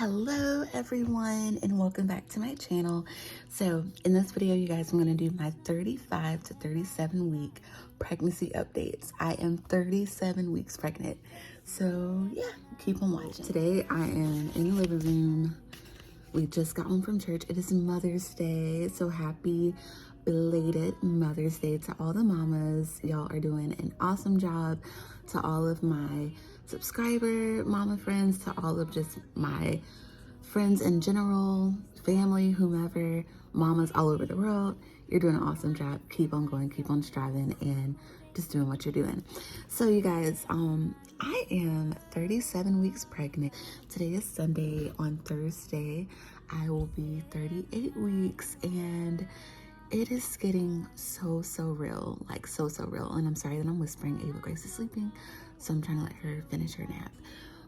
Hello everyone and welcome back to my channel. So in this video, you guys, I'm going to do my 35 to 37 week pregnancy updates. I am 37 weeks pregnant. So yeah, keep on watching. Today I am in the living room. We just got home from church. It is Mother's Day. So happy belated Mother's Day to all the mamas. Y'all are doing an awesome job. To all of my subscriber mama friends, to all of just my friends in general, family, whomever, mamas all over the world, you're doing an awesome job. Keep on going, keep on striving, and just doing what you're doing. So you guys, I am 37 weeks pregnant. Today is Sunday. On Thursday, I will be 38 weeks, and it is getting so real, like so real. And I'm sorry that I'm whispering. Ava Grace is sleeping, so I'm trying to let her finish her nap.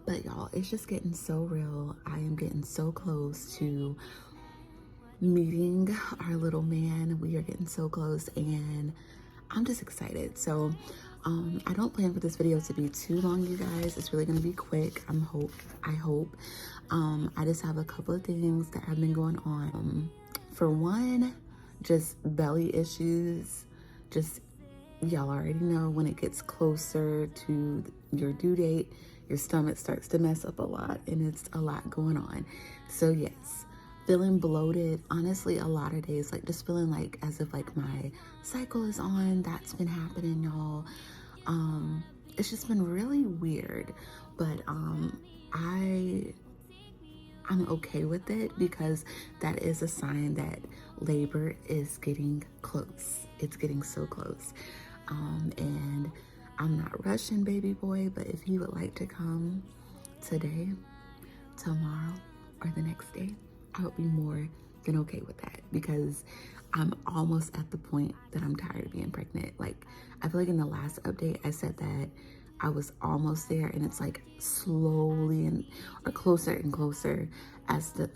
But y'all, it's just getting so real. I am getting so close to meeting our little man. We are getting so close, and I'm just excited. So I don't plan for this video to be too long, you guys. It's really gonna be quick. I hope. I just have a couple of things that have been going on. For one, just belly issues. Just, y'all already know, when it gets closer to your due date, your stomach starts to mess up a lot, and it's a lot going on. So yes, feeling bloated, honestly, a lot of days, like just feeling like as if like my cycle is on. That's been happening, y'all. It's just been really weird, but I'm okay with it, because that is a sign that labor is getting close. It's getting so close. And I'm not rushing baby boy, but if he would like to come today, tomorrow, or the next day, I would be more than okay with that, because I'm almost at the point that I'm tired of being pregnant. Like, I feel like in the last update, I said that I was almost there, and it's like slowly or closer and closer as the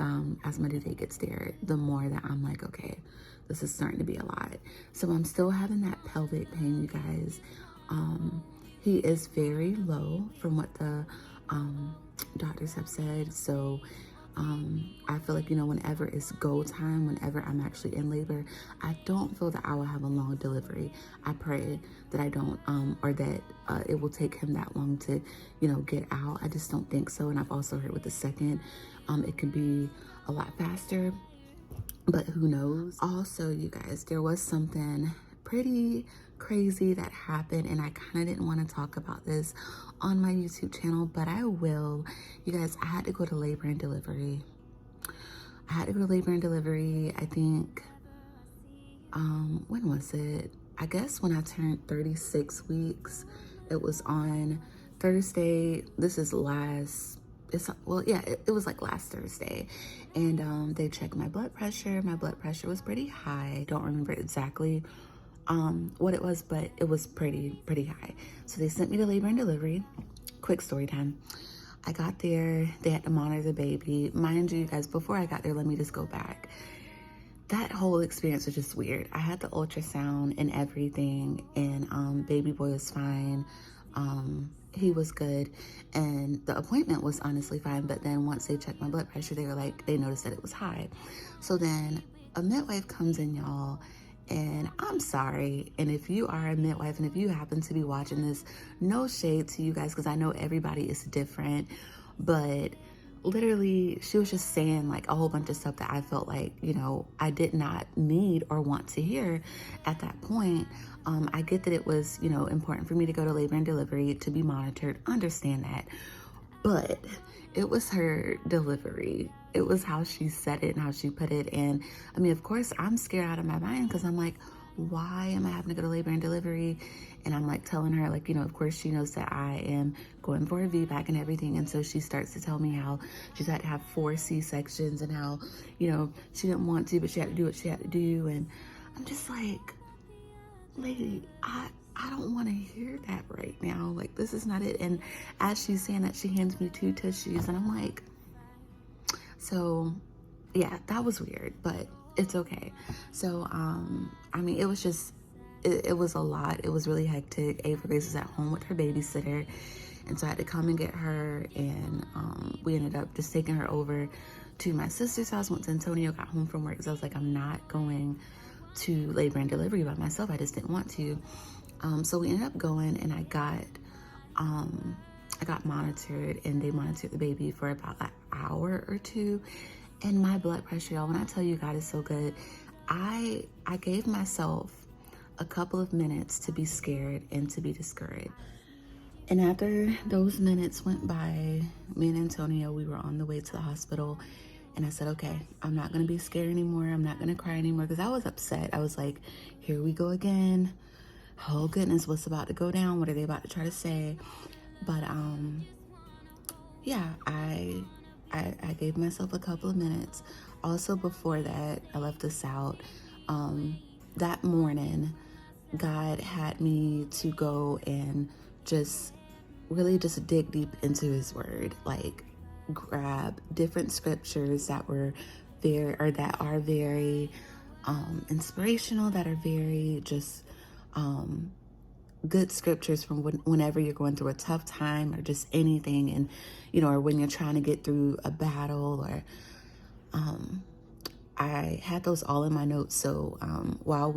as my due date gets there, the more that I'm like, okay, this is starting to be a lot. So I'm still having that pelvic pain, you guys. He is very low from what the doctors have said. So I feel like, you know, whenever it's go time, whenever I'm actually in labor, I don't feel that I will have a long delivery. I pray that I don't, or that it will take him that long to, you know, get out. I just don't think so. And I've also heard with the second, it can be a lot faster, but who knows? Also, you guys, there was something pretty crazy that happened, and I kind of didn't want to talk about this on my YouTube channel, but I will. You guys, I had to go to labor and delivery. I think, when was it? I guess when I turned 36 weeks. It was on Thursday. This is last, it was like last Thursday. And they checked my blood pressure. My blood pressure was pretty high. Don't remember exactly what it was, but it was pretty high. So they sent me to labor and delivery. Quick story time. I got there, they had to monitor the baby. Mind you guys, before I got there, let me just go back. That whole experience was just weird. I had the ultrasound and everything, and baby boy was fine. He was good, and the appointment was honestly fine. But then once they checked my blood pressure, they were like, they noticed that it was high. So then a midwife comes in, y'all, and I'm sorry, and if you are a midwife and if you happen to be watching this, no shade to you guys, because I know everybody is different, but literally she was just saying like a whole bunch of stuff that I felt like, you know, I did not need or want to hear at that point. I get that it was, you know, important for me to go to labor and delivery to be monitored, understand that, but it was her delivery. It was how she said it and how she put it. And I mean, of course, I'm scared out of my mind, because I'm like, why am I having to go to labor and delivery? And I'm like telling her, like, you know, of course she knows that I am going for a Vbac and everything. And so she starts to tell me how she's had to have 4 C-sections, and how, you know, she didn't want to, but she had to do what she had to do. And I'm just like, lady, I don't want to hear that right now. Like, this is not it. And as she's saying that, she hands me 2 tissues, and I'm like, so yeah, that was weird, but it's okay. So, I mean, it was just, it was a lot. It was really hectic. Ava Grace is at home with her babysitter, And so I had to come and get her, and we ended up just taking her over to my sister's house. Once Antonio got home from work, because I was like, I'm not going to labor and delivery by myself. I just didn't want to. So we ended up going, and I got monitored, and they monitored the baby for about an hour or two. And my blood pressure, y'all, when I tell you God is so good, I gave myself a couple of minutes to be scared and to be discouraged. And after those minutes went by, me and Antonio, we were on the way to the hospital. And I said, okay, I'm not going to be scared anymore. I'm not going to cry anymore, because I was upset. I was like, here we go again. Oh, goodness, what's about to go down? What are they about to try to say? But, yeah, I gave myself a couple of minutes. Also, before that, I left this out. That morning, God had me to go and really just dig deep into his word, like grab different scriptures that are very inspirational, that are very just good scriptures from whenever you're going through a tough time or just anything, and or when you're trying to get through a battle, or I had those all in my notes. So while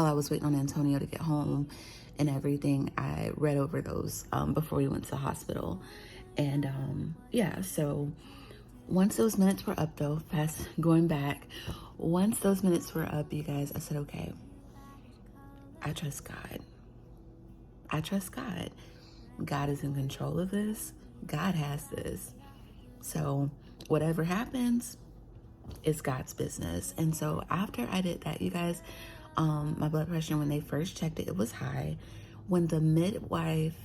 I was waiting on Antonio to get home and everything, I read over those before we went to the hospital. And yeah, so once those minutes were up, though, once those minutes were up, you guys, I said, okay, I trust God. I trust God. God is in control of this. God has this. So whatever happens, it's God's business. And so after I did that, you guys, my blood pressure, when they first checked it, it was high. When the midwife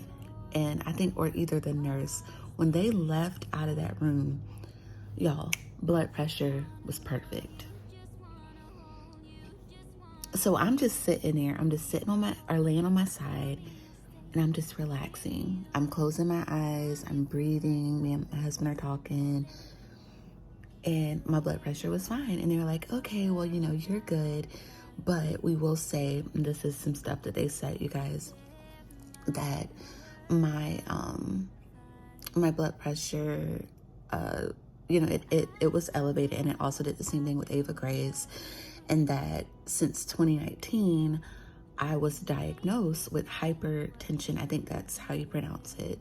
and I think, or either the nurse, when they left out of that room, y'all, blood pressure was perfect. So I'm just sitting there. I'm just sitting laying on my side, and I'm just relaxing. I'm closing my eyes. I'm breathing. Me and my husband are talking, and my blood pressure was fine. And they were like, okay, well, you're good. But we will say, and this is some stuff that they said, you guys, that my blood pressure, it was elevated, and it also did the same thing with Ava Grace. And that since 2019, I was diagnosed with hypertension. I think that's how you pronounce it.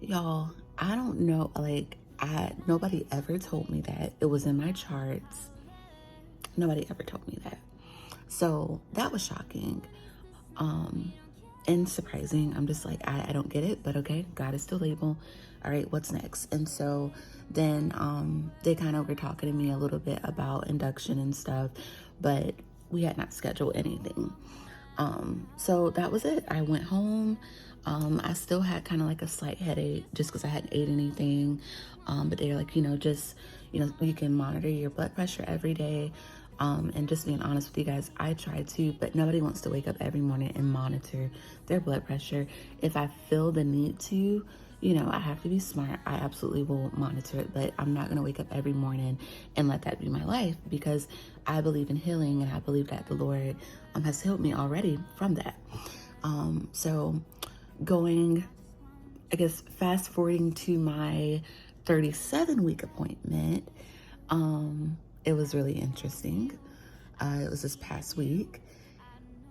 Y'all, I don't know, nobody ever told me that. It was in my charts. Nobody ever told me that. So that was shocking and surprising. I'm just like, I don't get it, but okay, God is still able. All right, what's next? And so then they kind of were talking to me a little bit about induction and stuff, but we had not scheduled anything. So that was it. I went home. I still had kind of like a slight headache just because I hadn't ate anything. But they're like, you can monitor your blood pressure every day. And just being honest with you guys, I try to, but nobody wants to wake up every morning and monitor their blood pressure. If I feel the need to, I have to be smart. I absolutely will monitor it, but I'm not going to wake up every morning and let that be my life, because I believe in healing, and I believe that the Lord has healed me already from that. So fast forwarding to my 37-week appointment, it was really interesting. It was this past week.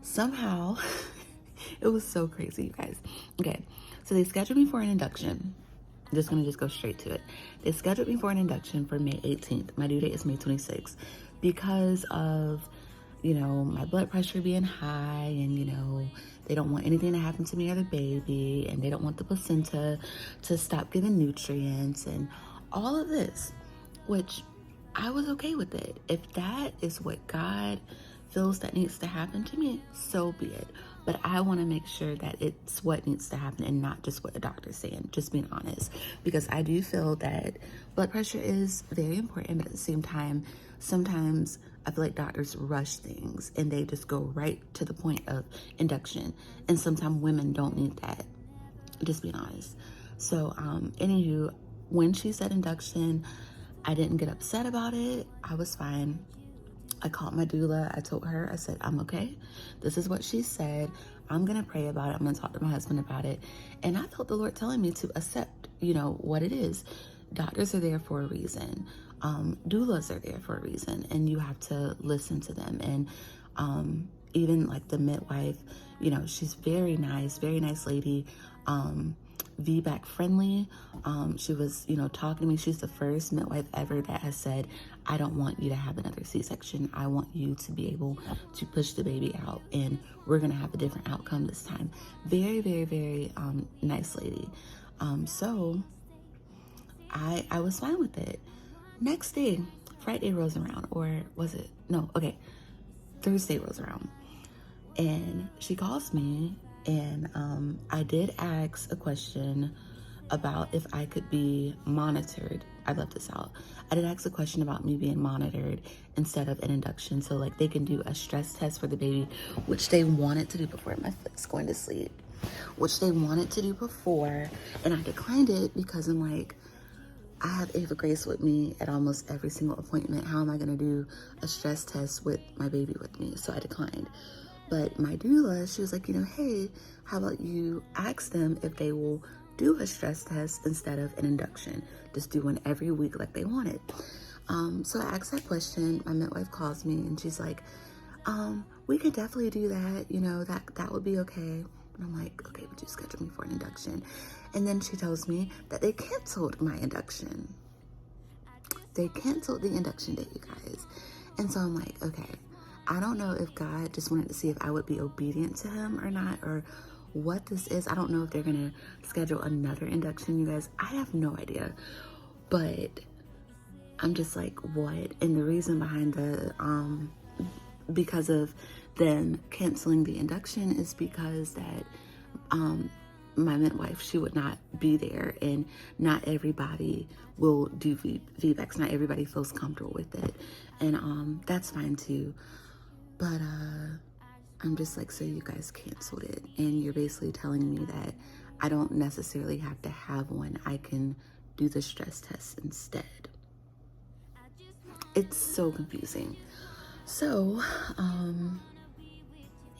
Somehow, it was so crazy, you guys. Okay, so they scheduled me for an induction. I'm just gonna go straight to it. They scheduled me for an induction for May 18th. My due date is May 26th. Because of, my blood pressure being high, and, they don't want anything to happen to me or the baby, and they don't want the placenta to stop giving nutrients and all of this, which I was okay with it. If that is what God feels that needs to happen to me, so be it. But I want to make sure that it's what needs to happen and not just what the doctor's saying, just being honest. Because I do feel that blood pressure is very important, but at the same time, sometimes I feel like doctors rush things and they just go right to the point of induction. And sometimes women don't need that, just being honest. So, anywho, when she said induction, I didn't get upset about it. I was fine. I called my doula. I told her, I said, I'm okay. This is what she said. I'm going to pray about it. I'm going to talk to my husband about it. And I felt the Lord telling me to accept, what it is. Doctors are there for a reason. Doulas are there for a reason, and you have to listen to them. And even like the midwife, she's very nice lady. Vbac friendly. She was, talking to me. She's the first midwife ever that has said, I don't want you to have another C-section. I want you to be able to push the baby out, and we're going to have a different outcome this time. Very, very, very nice lady. So I was fine with it. Next day, Friday rolls around, or was it? No, okay. Thursday rolls around, and she calls me, and I did ask a question about if I could be monitored. I left this out. I did ask a question about me being monitored instead of an induction, so like they can do a stress test for the baby, which they wanted to do before. My foot's going to sleep. Which they wanted to do before, and I declined it because I'm like, I have Ava Grace with me at almost every single appointment. How am I going to do a stress test with my baby with me? So I declined. But my doula, she was like, hey, how about you ask them if they will do a stress test instead of an induction? Just do one every week like they wanted. So I asked that question. My midwife calls me and she's like, we could definitely do that. That would be okay. And I'm like, okay, would you schedule me for an induction? And then she tells me that they canceled my induction. They canceled the induction date, you guys. And so I'm like, okay, I don't know if God just wanted to see if I would be obedient to him or not, or what this is. I don't know if they're going to schedule another induction, you guys. I have no idea. But I'm just like, what? And the reason behind because of them canceling the induction is because that my midwife, she would not be there, and not everybody will do VBACs. Not everybody feels comfortable with it, and that's fine too. But I'm just like, so you guys canceled it, and you're basically telling me that I don't necessarily have to have one. I can do the stress test instead. It's so confusing. So,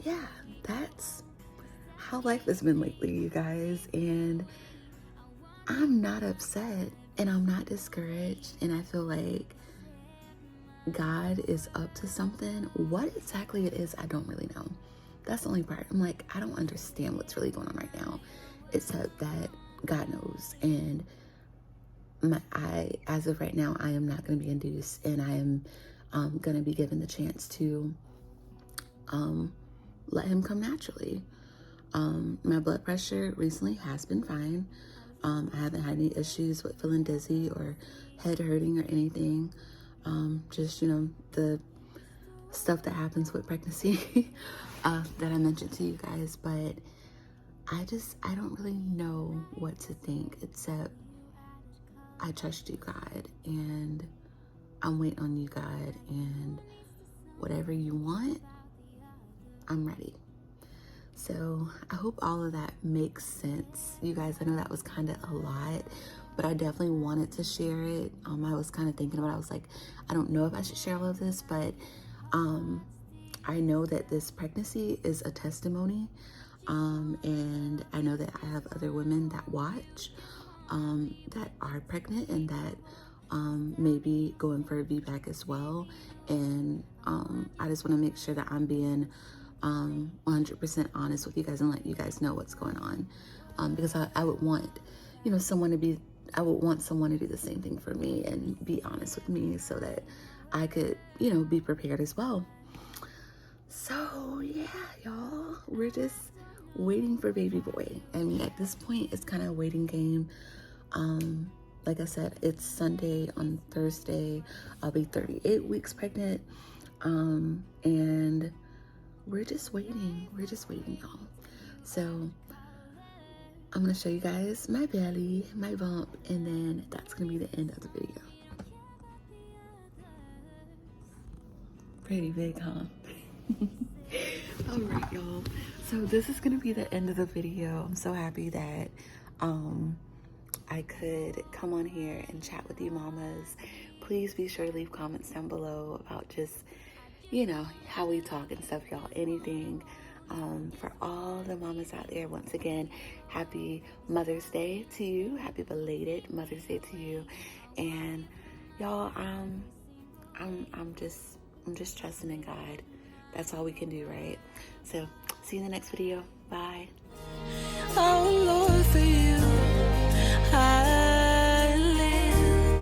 yeah, that's how life has been lately, you guys. And I'm not upset, and I'm not discouraged, and I feel like God is up to something. What exactly it is, I don't really know. That's the only part. I'm like, I don't understand what's really going on right now, except that God knows. And as of right now, I am not going to be induced, and I am going to be given the chance to let him come naturally. My blood pressure recently has been fine. I haven't had any issues with feeling dizzy or head hurting or anything. Just, the stuff that happens with pregnancy that I mentioned to you guys. But I don't really know what to think, except I trust you, God, and I'm waiting on you, God, and whatever you want, I'm ready. So I hope all of that makes sense. You guys, I know that was kind of a lot, but I definitely wanted to share it. I was kind of thinking about it. I was like, I don't know if I should share all of this, but I know that this pregnancy is a testimony. And I know that I have other women that watch that are pregnant and that may be going for a VBAC as well. And I just want to make sure that I'm being 100% honest with you guys and let you guys know what's going on, because I would want someone to do the same thing for me and be honest with me, so that I could be prepared as well. So yeah, y'all, we're just waiting for baby boy. I mean, at this point, it's kind of a waiting game. Like I said, it's Sunday. On Thursday, I'll be 38 weeks pregnant. And we're just waiting, y'all. So I'm gonna show you guys my belly, my bump, and then that's gonna be the end of the video. Pretty big, huh? All right, y'all. So this is gonna be the end of the video. I'm so happy that I could come on here and chat with you mamas. Please be sure to leave comments down below about just how we talk and stuff, y'all. Anything For all the mamas out there, once again, happy Mother's Day to you. Happy belated Mother's Day to you. And y'all, I'm just trusting in God. That's all we can do, right? So see you in the next video. Bye.